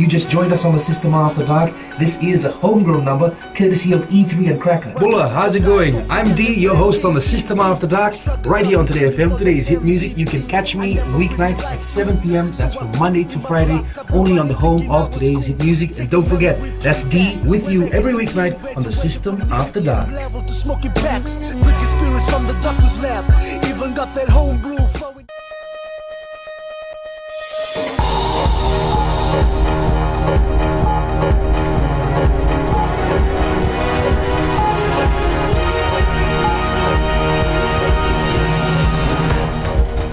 you just joined us on the System After Dark, this is a homegrown number courtesy of E3 and Cracker. Bulla, how's it going? I'm D, your host on the System After Dark, right here on Today FM. Today's hit music. You can catch me weeknights at 7 p.m. That's from Monday to Friday, only on the home of Today's hit music. And don't forget, that's D with you every weeknight on the System After Dark. Even got that home brew flowing.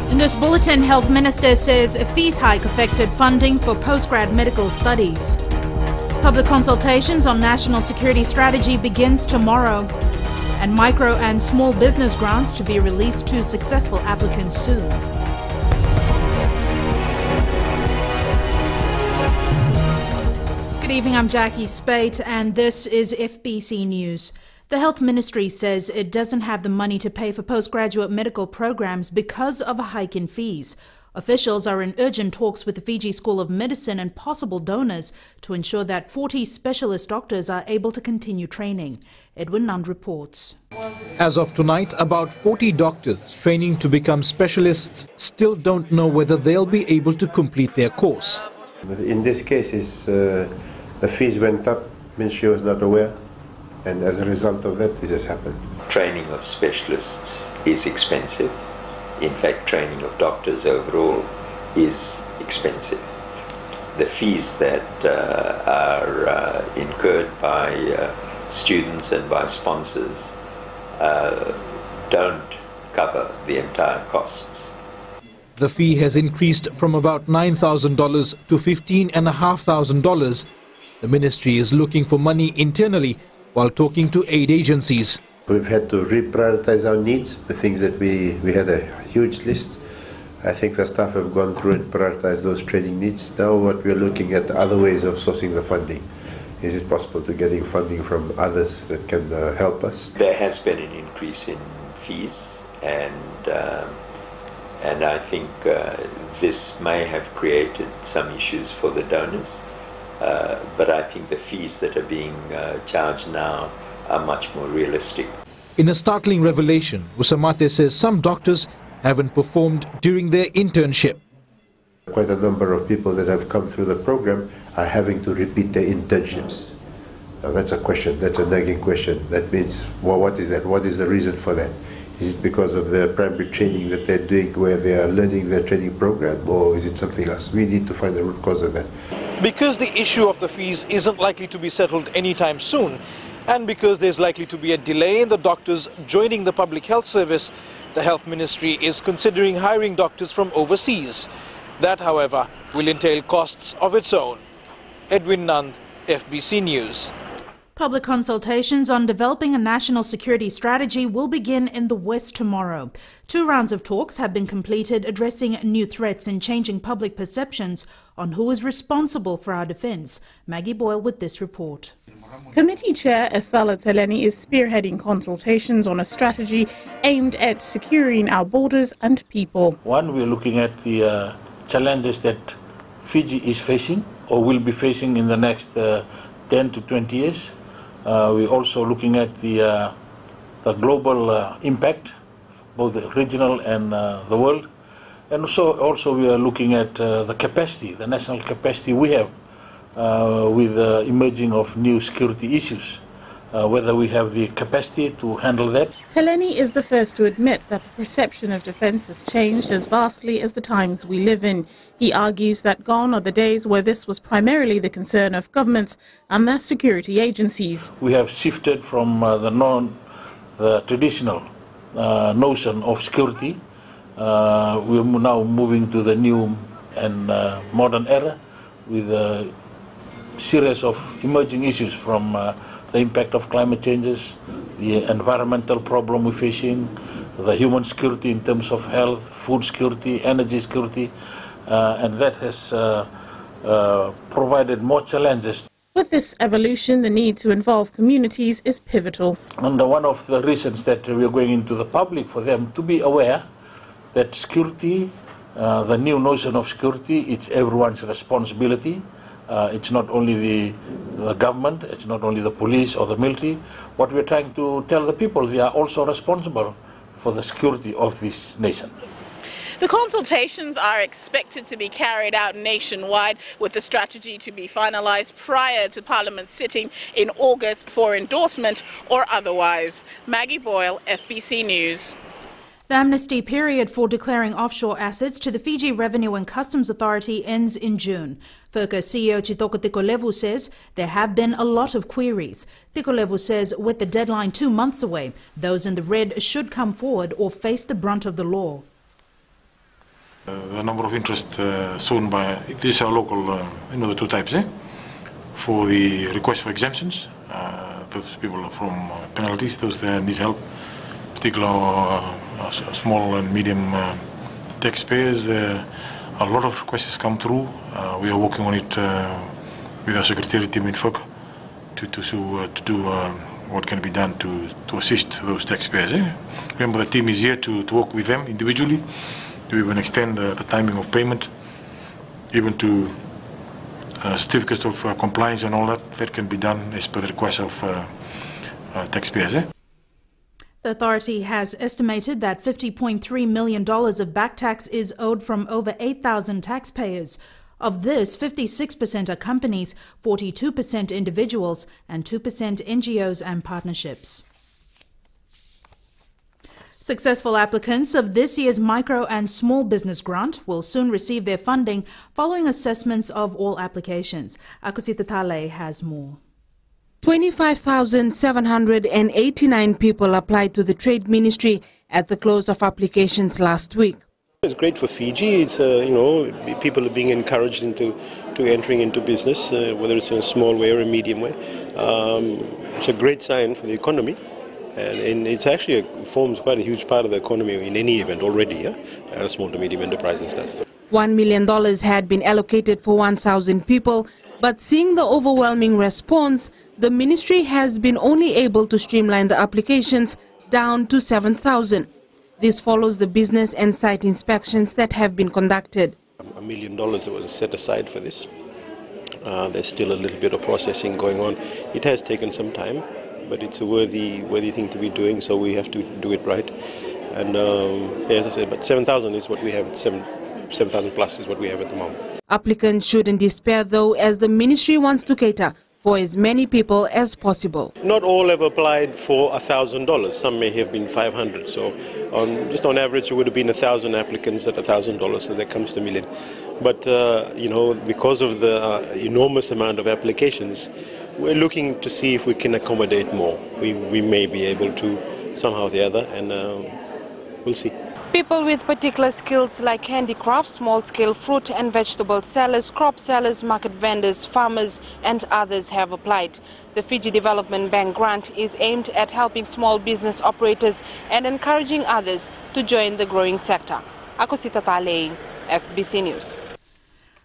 In this bulletin, Health Minister says a fees hike affected funding for postgrad medical studies. Public consultations on national security strategy begins tomorrow. And micro and small business grants to be released to successful applicants soon. Good evening, I'm Jackie Spate and this is FBC News. The Health Ministry says it doesn't have the money to pay for postgraduate medical programs because of a hike in fees. Officials are in urgent talks with the Fiji School of Medicine and possible donors to ensure that 40 specialist doctors are able to continue training. Edwin Nund reports. As of tonight, about 40 doctors training to become specialists still don't know whether they'll be able to complete their course. In this case, the fees went up, Ministry was not aware, and as a result of that, this has happened. Training of specialists is expensive. In fact, training of doctors overall is expensive. The fees that are incurred by students and by sponsors don't cover the entire costs. The fee has increased from about $9,000 to $15,500. The ministry is looking for money internally while talking to aid agencies. We've had to reprioritize our needs, the things that we had a huge list. I think the staff have gone through and prioritized those training needs. Now what we're looking at other ways of sourcing the funding. Is it possible to getting funding from others that can help us? There has been an increase in fees and I think this may have created some issues for the donors. But I think the fees that are being charged now are much more realistic. In a startling revelation, Usamate says some doctors haven't performed during their internship. Quite a number of people that have come through the program are having to repeat their internships. Now that's a question, that's a nagging question. That means, well, what is that? What is the reason for that? Is it because of the primary training that they're doing where they are learning their training program, or is it something else? We need to find the root cause of that. Because the issue of the fees isn't likely to be settled anytime soon, and because there's likely to be a delay in the doctors joining the public health service, the Health Ministry is considering hiring doctors from overseas. That, however, will entail costs of its own. Edwin Nund, FBC News. Public consultations on developing a national security strategy will begin in the West tomorrow. 2 rounds of talks have been completed addressing new threats and changing public perceptions on who is responsible for our defence. Maggie Boyle with this report. Committee Chair Esala Teleni is spearheading consultations on a strategy aimed at securing our borders and people. One, we're looking at the challenges that Fiji is facing or will be facing in the next 10 to 20 years. We're also looking at the global impact, both the regional and the world. And also we are looking at the capacity, the national capacity we have with the emerging of new security issues, whether we have the capacity to handle that. Teleni is the first to admit that the perception of defence has changed as vastly as the times we live in. He argues that gone are the days where this was primarily the concern of governments and their security agencies. We have shifted from the traditional notion of security. We're now moving to the new and modern era with a series of emerging issues from the impact of climate changes, the environmental problem we're facing, the human security in terms of health, food security, energy security, and that has provided more challenges. With this evolution, the need to involve communities is pivotal. And one of the reasons that we are going into the public for them to be aware that security, the new notion of security, it's everyone's responsibility. It's not only the government, it's not only the police or the military. What we're trying to tell the people, they are also responsible for the security of this nation. The consultations are expected to be carried out nationwide, with the strategy to be finalized prior to Parliament sitting in August for endorsement or otherwise. Maggie Boyle, FBC News. The amnesty period for declaring offshore assets to the Fiji Revenue and Customs Authority ends in June. FIRCA CEO Chitoko Tikolevu says there have been a lot of queries. Tikolevu says with the deadline 2 months away, those in the red should come forward or face the brunt of the law. The number of interest shown by these are local, the two types. For the request for exemptions, those people from penalties, those that need help, particularly small and medium taxpayers. A lot of requests come through. We are working on it with our secretariat team in FIRCA to do what can be done to assist those taxpayers. Remember, the team is here to work with them individually, to even extend the timing of payment, even to certificates of compliance and all that can be done as per the request of taxpayers. The authority has estimated that $50.3 million of back tax is owed from over 8,000 taxpayers. Of this, 56% are companies, 42% individuals, and 2% NGOs and partnerships. Successful applicants of this year's Micro and Small Business Grant will soon receive their funding following assessments of all applications. Akusita Tale has more. 25,789 people applied to the Trade Ministry at the close of applications last week. It's great for Fiji. It's people are being encouraged into entering into business, whether it's in a small way or a medium way. It's a great sign for the economy, and it's actually forms quite a huge part of the economy in any event already. Small to medium enterprises does. $1 million had been allocated for 1,000 people, but seeing the overwhelming response, the ministry has been only able to streamline the applications down to 7,000. This follows the business and site inspections that have been conducted. $1 million that was set aside for this. There's still a little bit of processing going on. It has taken some time, but it's a worthy thing to be doing, so we have to do it right. And as I said, but 7,000 is what we have. 7,000 plus is what we have at the moment. Applicants shouldn't despair, though, as the ministry wants to cater for as many people as possible. Not all have applied for $1,000. Some may have been 500. So just on average, it would have been 1,000 applicants at $1,000. So that comes to $1 million. But because of the enormous amount of applications, we're looking to see if we can accommodate more. We may be able to somehow or the other, and we'll see. People with particular skills like handicrafts, small-scale fruit and vegetable sellers, crop sellers, market vendors, farmers and others have applied. The Fiji Development Bank grant is aimed at helping small business operators and encouraging others to join the growing sector. Akosita Tale, FBC News.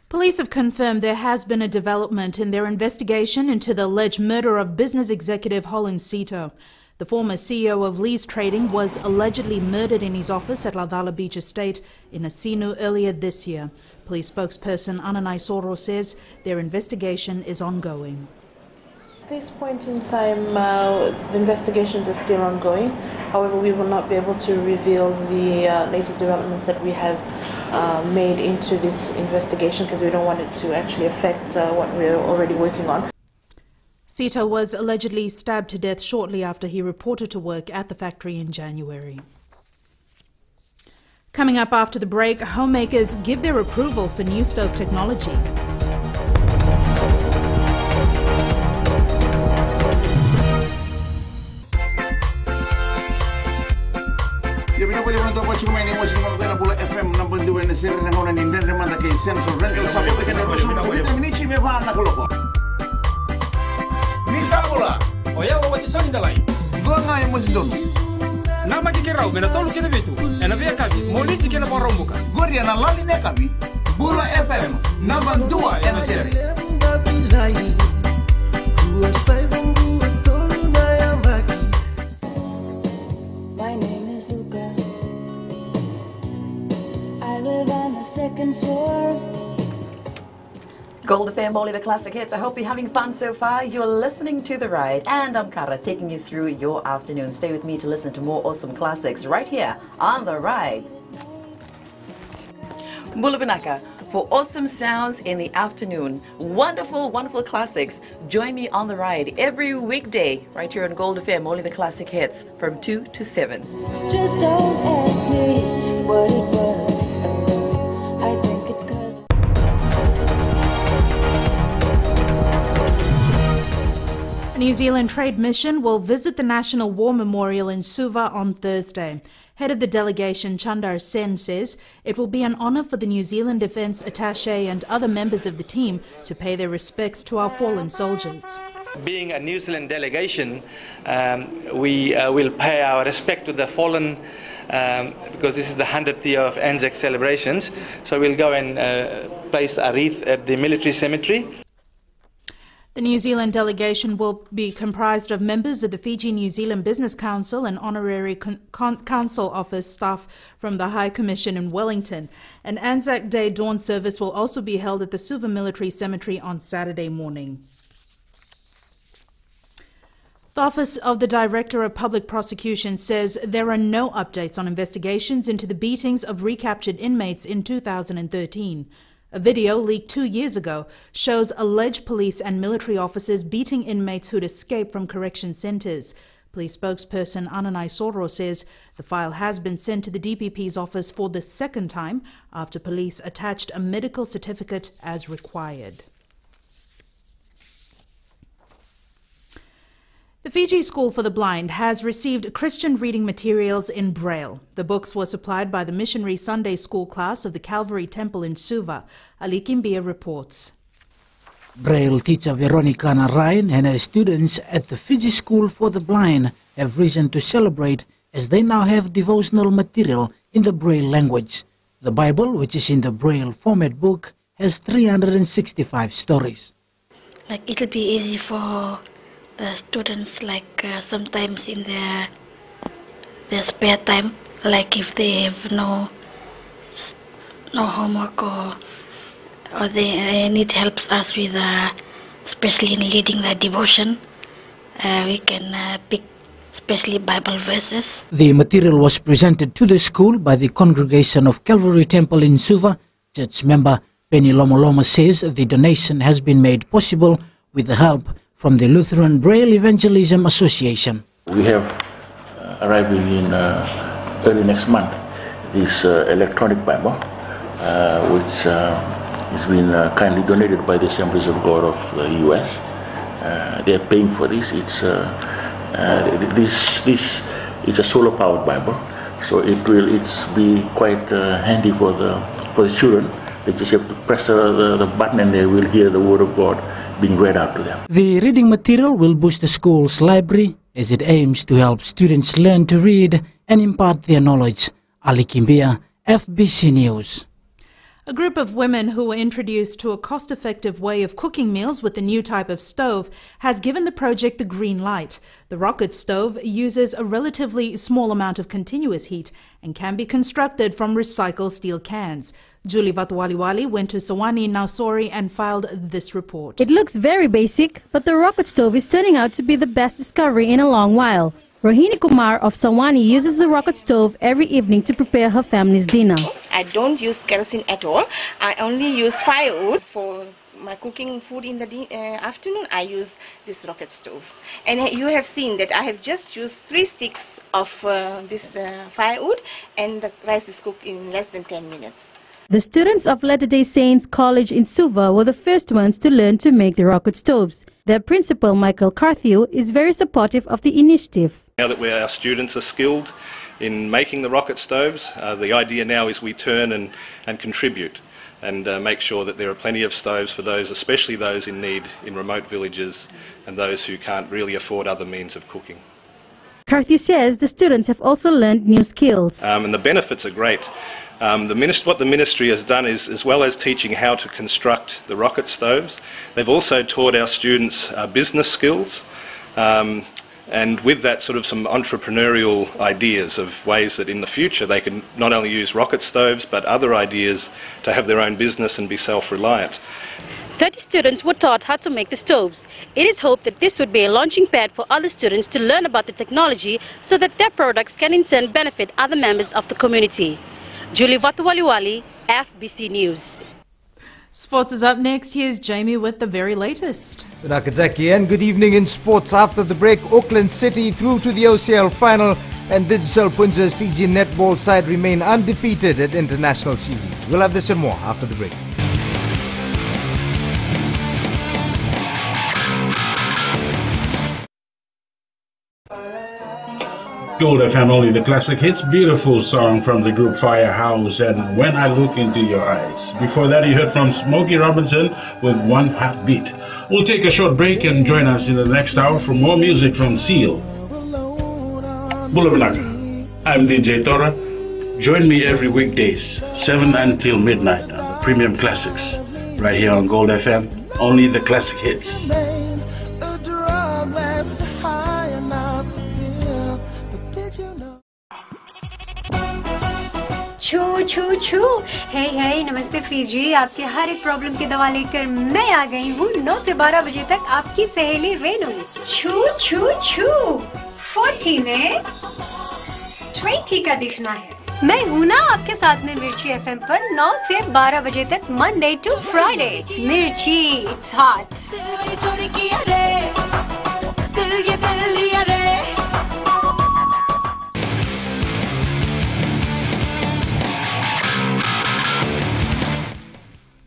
Police have confirmed there has been a development in their investigation into the alleged murder of business executive Holland Sito. The former CEO of Lee's Trading was allegedly murdered in his office at Laudala Beach Estate in Asinu earlier this year. Police spokesperson Ananai Soro says their investigation is ongoing. At this point in time, the investigations are still ongoing. However, we will not be able to reveal the latest developments that we have made into this investigation because we don't want it to actually affect what we're already working on. Sito was allegedly stabbed to death shortly after he reported to work at the factory in January. Coming up after the break, homemakers give their approval for new stove technology. Oya wawa tisoni dalai. Gonga ya mozindonu. Nama kikirau bena tolu kene betu. Ena via kabi moliti kene borombuka. Goria na lali ne kabi. Bula FM namba 2 ena sere. My name is Luca. I live on the second floor. Gold FM, only the classic hits. I hope you're having fun so far. You're listening to The Ride, and I'm Kara, taking you through your afternoon. Stay with me to listen to more awesome classics right here on The Ride. Mulubinaka, for awesome sounds in the afternoon. Wonderful, wonderful classics. Join me on The Ride every weekday right here on Gold FM, only the classic hits from 2 to 7. Just don't ask me what it was. I think it's 'cause A New Zealand trade mission will visit the National War Memorial in Suva on Thursday. Head of the delegation, Chandar Sen, says it will be an honour for the New Zealand Defence Attaché and other members of the team to pay their respects to our fallen soldiers. Being a New Zealand delegation, we will pay our respect to the fallen because this is the 100th year of Anzac celebrations. So we'll go and place a wreath at the military cemetery. The New Zealand delegation will be comprised of members of the Fiji New Zealand Business Council and honorary council office staff from the High Commission in Wellington. An Anzac Day dawn service will also be held at the Suva Military Cemetery on Saturday morning. The Office of the Director of Public Prosecution says there are no updates on investigations into the beatings of recaptured inmates in 2013. A video leaked 2 years ago shows alleged police and military officers beating inmates who'd escaped from correction centres. Police spokesperson Ananai Soro says the file has been sent to the DPP's office for the second time after police attached a medical certificate as required. The Fiji School for the Blind has received Christian reading materials in Braille. The books were supplied by the Missionary Sunday School class of the Calvary Temple in Suva. Ali Kimbia reports. Braille teacher Veronica Narayan and her students at the Fiji School for the Blind have reason to celebrate as they now have devotional material in the Braille language. The Bible, which is in the Braille format book, has 365 stories. It'll be easy for the students, sometimes in their spare time, if they have no homework or they need helps us with, especially in leading the devotion, we can pick especially Bible verses. The material was presented to the school by the congregation of Calvary Temple in Suva. Church member Penny Lomoloma says the donation has been made possible with the help from the Lutheran Braille Evangelism Association. We have arriving in early next month this electronic Bible, which has been kindly donated by the Assemblies of God of the U.S. They are paying for this. This is a solar-powered Bible, so it's be quite handy for the children. They just have to press the button and they will hear the Word of God being read out to them. The reading material will boost the school's library as it aims to help students learn to read and impart their knowledge. Ali Kimbia, FBC News. A group of women who were introduced to a cost-effective way of cooking meals with a new type of stove has given the project the green light. The rocket stove uses a relatively small amount of continuous heat and can be constructed from recycled steel cans. Julie Vatwaliwali went to Sawani Nausori and filed this report. It looks very basic, but the rocket stove is turning out to be the best discovery in a long while. Rohini Kumar of Sawani uses the rocket stove every evening to prepare her family's dinner. I don't use kerosene at all. I only use firewood for my cooking food in the afternoon. I use this rocket stove. And you have seen that I have just used 3 sticks of this firewood, and the rice is cooked in less than 10 minutes. The students of Latter-day Saints College in Suva were the first ones to learn to make the rocket stoves. Their principal, Michael Carthew, is very supportive of the initiative. Now that our students are skilled in making the rocket stoves, the idea now is we turn and contribute and make sure that there are plenty of stoves for those, especially those in need in remote villages and those who can't really afford other means of cooking. Carthew says the students have also learned new skills. And the benefits are great. What the ministry has done is, as well as teaching how to construct the rocket stoves, they've also taught our students business skills, and with that sort of some entrepreneurial ideas of ways that in the future they can not only use rocket stoves but other ideas to have their own business and be self-reliant. 30 students were taught how to make the stoves. It is hoped that this would be a launching pad for other students to learn about the technology so that their products can in turn benefit other members of the community. Julie Vatuwaliwali, FBC News. Sports is up next. Here's Jamie with the very latest. Nakazaki, and good evening in sports. After the break, Auckland City through to the OCL final, and Didsel Punja's Fiji netball side remain undefeated at international series. We'll have this and more after the break. Gold FM, only the classic hits. Beautiful song from the group Firehouse and When I Look Into Your Eyes. Before that, you heard from Smokey Robinson with One Heartbeat. We'll take a short break and join us in the next hour for more music from Seal. Bulablaga. I'm DJ Tora. Join me every weekdays, 7 until midnight on the Premium Classics. Right here on Gold FM, only the classic hits. छू छू छू हे हे नमस्ते Fiji, आपके हर एक problem की दवा लेकर मैं आ गई हूँ 9 से 12 बजे तक आपकी सहेली रेनू। छू छू छू 40 में 20 का दिखना है। मैं हूँ ना आपके साथ में मिर्ची एफएम पर 9 से 12 बजे तक मंडे टू फ्राइडे। मिर्ची it's hot.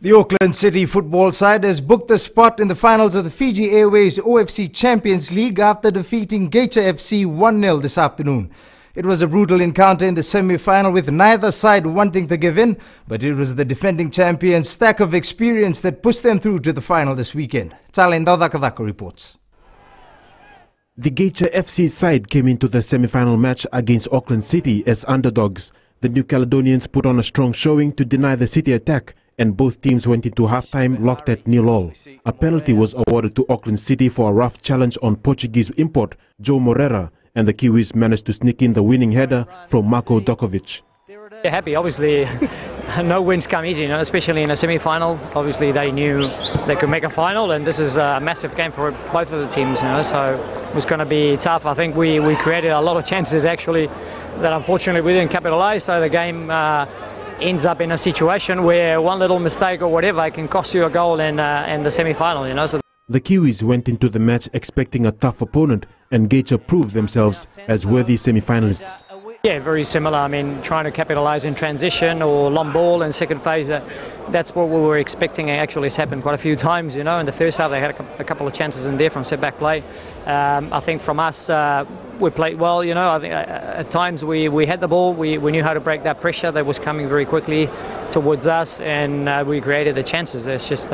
The Auckland City football side has booked a spot in the finals of the Fiji Airways OFC Champions League after defeating Geita FC 1-0 this afternoon. It was a brutal encounter in the semi-final with neither side wanting to give in, but it was the defending champions' stack of experience that pushed them through to the final this weekend. Talendao Dakadaka reports. The Geita FC side came into the semi-final match against Auckland City as underdogs. The New Caledonians put on a strong showing to deny the City attack, and both teams went into halftime locked at 0-0. A penalty was awarded to Auckland City for a rough challenge on Portuguese import Joe Moreira, and the Kiwis managed to sneak in the winning header from Marko Dokovic. They're happy, obviously. No wins come easy, especially in a semi-final. Obviously they knew they could make a final, and this is a massive game for both of the teams, so it was going to be tough. I think we created a lot of chances actually that unfortunately we didn't capitalise, so the game ends up in a situation where one little mistake or whatever can cost you a goal in the semi-final, So the Kiwis went into the match expecting a tough opponent, and Geita proved themselves as worthy semi-finalists. Yeah, very similar. I mean, trying to capitalise in transition or long ball in second phase, that's what we were expecting. Actually, it's happened quite a few times, In the first half, they had a couple of chances in there from set-back play. I think from us, we played well, I think at times we had the ball, we knew how to break that pressure that was coming very quickly towards us, and we created the chances. There's just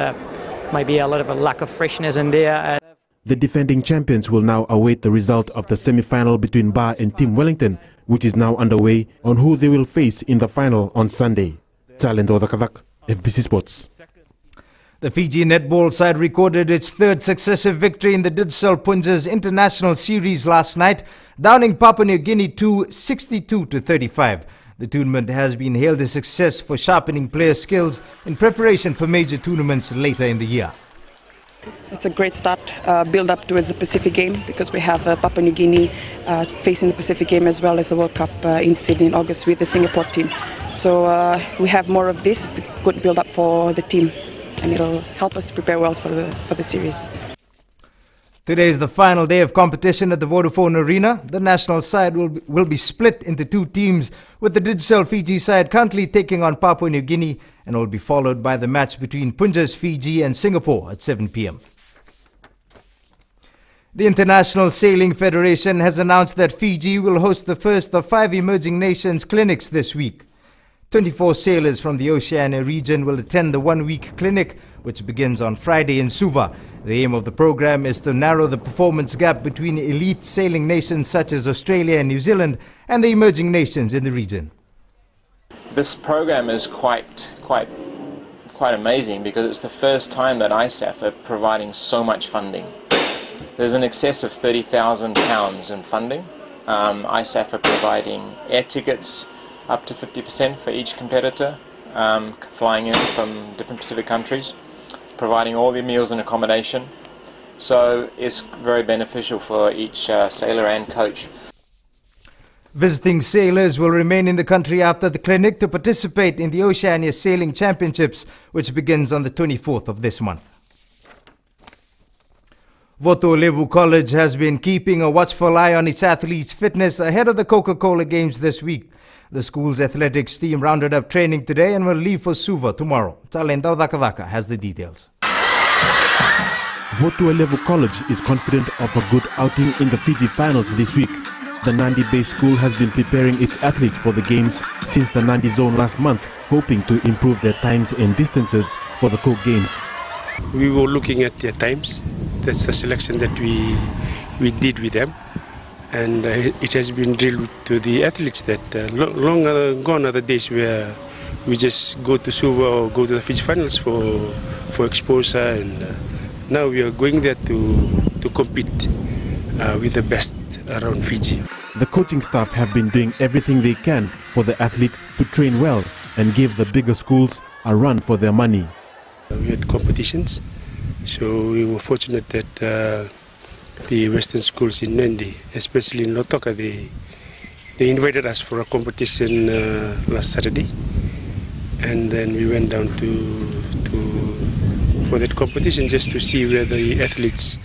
maybe a little bit of lack of freshness in there. The defending champions will now await the result of the semi-final between Ba and Team Wellington, which is now underway, on who they will face in the final on Sunday. Talendo Dakadak, FBC Sports. The Fiji netball side recorded its third successive victory in the Didsel Punja's international series last night, downing Papua New Guinea 62-35. The tournament has been hailed a success for sharpening player skills in preparation for major tournaments later in the year. It's a great start, build up towards the Pacific game, because we have Papua New Guinea facing the Pacific game as well as the World Cup in Sydney in August with the Singapore team. So we have more of this. It's a good build up for the team, and it'll help us to prepare well for the series. Today is the final day of competition at the Vodafone Arena. The national side will be split into two teams, with the Didsel Fiji side currently taking on Papua New Guinea, and will be followed by the match between Punja's Fiji and Singapore at 7 p.m. The International Sailing Federation has announced that Fiji will host the first of 5 emerging nations clinics this week. 24 sailors from the Oceania region will attend the one-week clinic, which begins on Friday in Suva. The aim of the program is to narrow the performance gap between elite sailing nations such as Australia and New Zealand and the emerging nations in the region. This program is quite amazing, because it's the first time that ISAF are providing so much funding. There's an excess of £30,000 in funding. ISAF are providing air tickets up to 50% for each competitor, flying in from different Pacific countries, providing all their meals and accommodation. So it's very beneficial for each sailor and coach. Visiting sailors will remain in the country after the clinic to participate in the Oceania Sailing Championships, which begins on the 24th of this month. Voto Levu College has been keeping a watchful eye on its athletes' fitness ahead of the Coca-Cola Games this week. The school's athletics team rounded up training today and will leave for Suva tomorrow. Talendao Dakadaka has the details. Voto Levu College is confident of a good outing in the Fiji finals this week. The Nandi-based school has been preparing its athletes for the games since the Nandi zone last month, hoping to improve their times and distances for the Coke Games. We were looking at their times. That's the selection that we did with them, and it has been drilled to the athletes that long gone are the days where we just go to Suva or go to the Fiji finals for exposure, and now we are going there to compete with the best around Fiji. The coaching staff have been doing everything they can for the athletes to train well and give the bigger schools a run for their money. We had competitions, so we were fortunate that the Western schools in Nandi, especially in Lotoka, they invited us for a competition last Saturday, and then we went down for that competition just to see where the athletes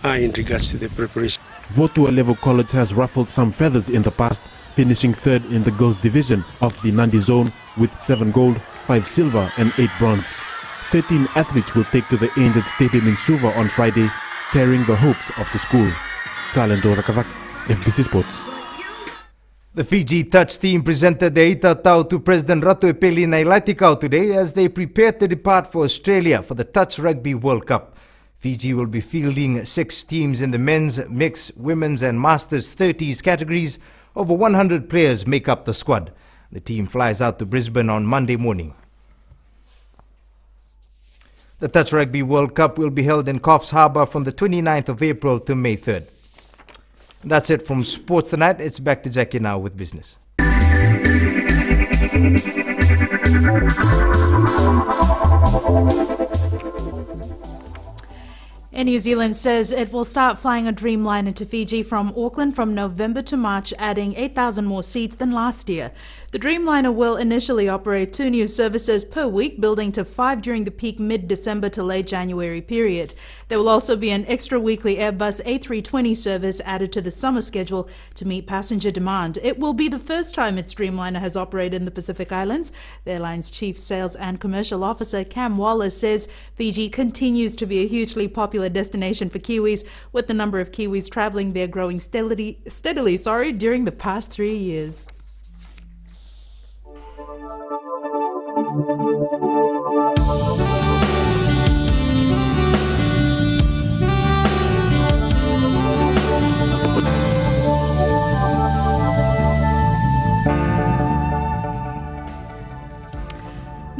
are in regards to their preparation. Voto Levu College has ruffled some feathers in the past, finishing third in the girls' division of the Nandi zone with 7 gold, 5 silver and 8 bronze. 13 athletes will take to the ANZ Stadium in Suva on Friday, carrying the hopes of the school. Talendo Rakavak, FBC Sports. The Fiji Touch team presented the Ita Tau to President Ratu Epeli Nailatikau today as they prepare to depart for Australia for the Touch Rugby World Cup. Fiji will be fielding 6 teams in the men's, mixed, women's and masters 30s categories. Over 100 players make up the squad. The team flies out to Brisbane on Monday morning. The Touch Rugby World Cup will be held in Coffs Harbour from the 29th of April to May 3rd. That's it from Sports Tonight. It's back to Jackie now with business. Air New Zealand says it will start flying a Dreamliner to Fiji from Auckland from November to March, adding 8,000 more seats than last year. The Dreamliner will initially operate 2 new services per week, building to 5 during the peak mid-December to late January period. There will also be an extra weekly Airbus A320 service added to the summer schedule to meet passenger demand. It will be the first time its Dreamliner has operated in the Pacific Islands. The airline's Chief Sales and Commercial Officer Cam Wallace says Fiji continues to be a hugely popular destination for Kiwis, with the number of Kiwis travelling there growing steadily during the past 3 years.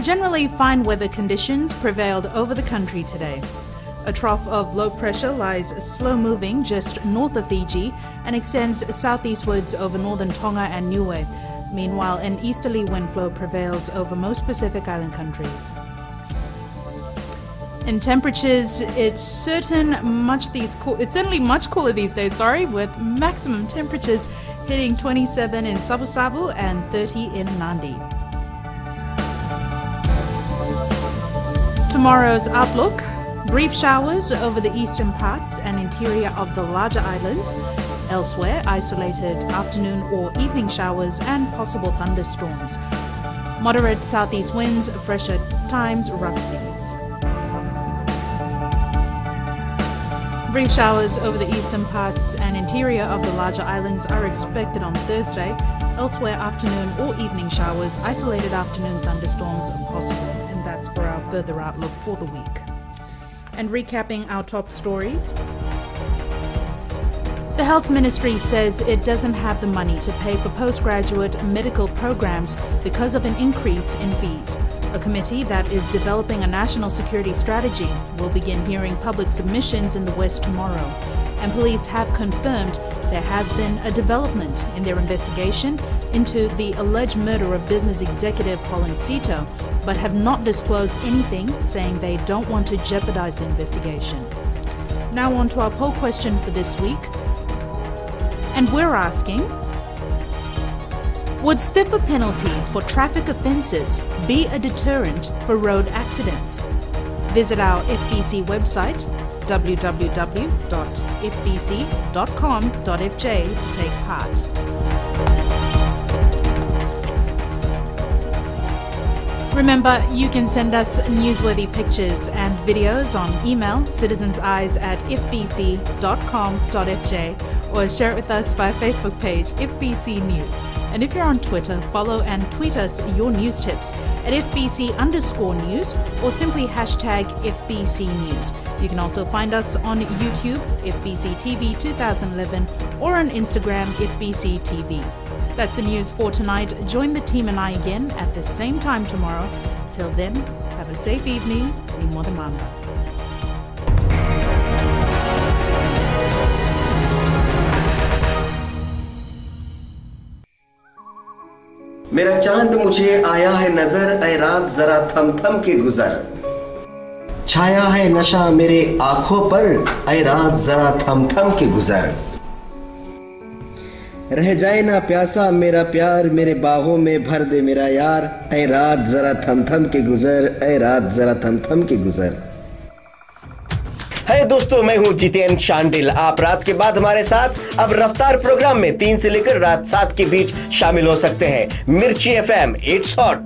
Generally fine weather conditions prevailed over the country today. A trough of low pressure lies slow-moving just north of Fiji and extends southeastwards over northern Tonga and Niue. Meanwhile, an easterly wind flow prevails over most Pacific Island countries. In temperatures, it's certainly much cooler these days, with maximum temperatures hitting 27 in Sabu Sabu and 30 in Nandi. Tomorrow's outlook: brief showers over the eastern parts and interior of the larger islands. Elsewhere, isolated afternoon or evening showers and possible thunderstorms. Moderate southeast winds, fresher times, rough seas. Brief showers over the eastern parts and interior of the larger islands are expected on Thursday. Elsewhere, afternoon or evening showers, isolated afternoon thunderstorms are possible. And that's for our further outlook for the week. And recapping our top stories. The Health Ministry says it doesn't have the money to pay for postgraduate medical programs because of an increase in fees. A committee that is developing a national security strategy will begin hearing public submissions in the West tomorrow. and police have confirmed there has been a development in their investigation into the alleged murder of business executive Colin Sito, but have not disclosed anything, saying they don't want to jeopardize the investigation. Now on to our poll question for this week. And we're asking, would stiffer penalties for traffic offences be a deterrent for road accidents? Visit our FBC website, www.fbc.com.fj, to take part. Remember, you can send us newsworthy pictures and videos on email, citizenseyes@fbc.com.fj, or share it with us by Facebook page, FBC News. And if you're on Twitter, follow and tweet us your news tips at FBC_news or simply hashtag FBC News. You can also find us on YouTube, FBC TV 2011, or on Instagram, FBC TV. That's the news for tonight. Join the team and I again at the same time tomorrow. Till then, have a safe evening. Ni Modamamba. मेरा चांद मुझे आया है नजर, ऐ रात जरा थम थम के गुजर। छाया है नशा मेरे आंखों पर, ऐ रात जरा थम थम के गुजर। रह जाए ना प्यासा मेरा प्यार, मेरे बाहों में भर दे मेरा यार, ऐ रात जरा थम थम के गुजर, ऐ रात जरा थम थम के गुजर। है दोस्तों, मैं हूं जितेन शांडिल। आप रात के बाद हमारे साथ अब रफ्तार प्रोग्राम में 3 से लेकर रात 7 के बीच शामिल हो सकते हैं। मिर्ची FM, इट्स हॉट।